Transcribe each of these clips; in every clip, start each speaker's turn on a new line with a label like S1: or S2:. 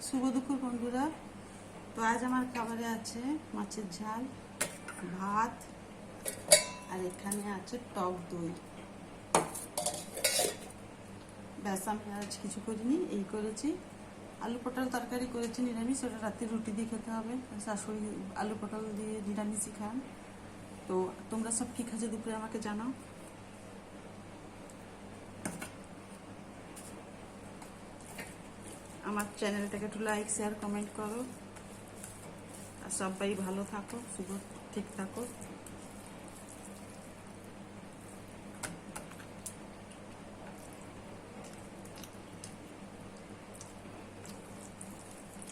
S1: শুভ দুপুর বন্ধুরা। তো আজ আমার খাবারে আছে মাছের ঝাল, ভাত, আর এখানে আছে টক দই। ব্যাস, আমি আজ কিছু করিনি, এই করেছি। আলু পটল তরকারি করেছি নিরামিষ, ওটা রাতে রুটি দিয়ে খেতে হবে। শাশুড়ি আলু পটল দিয়ে নিরামিষই খান। তো তোমরা সব কী খাচ্ছো দুপুরে আমাকে জানাও। আমার চ্যানেলটাকে একটু লাইক, শেয়ার, কমেন্ট করো। আর সবাই ভালো থাকো, শুভ ঠিক থাকো।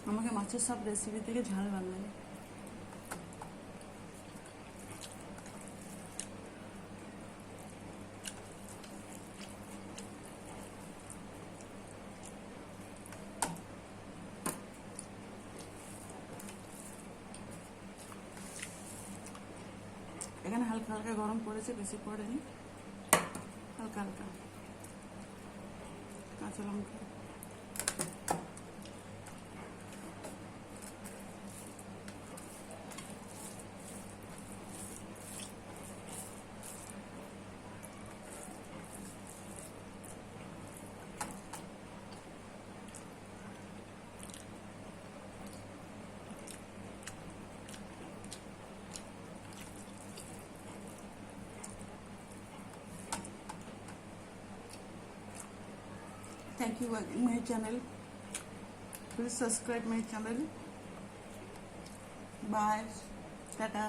S1: আমাকে মাছের সব রেসিপি থেকে ঝাল ভালো লাগে। এখানে হালকা হালকা গরম পড়েছে, বেশি পড়েনি, হালকা হালকা। কাঁচা লঙ্কা, thank you watching my channel. Please subscribe my channel. Bye. Tata.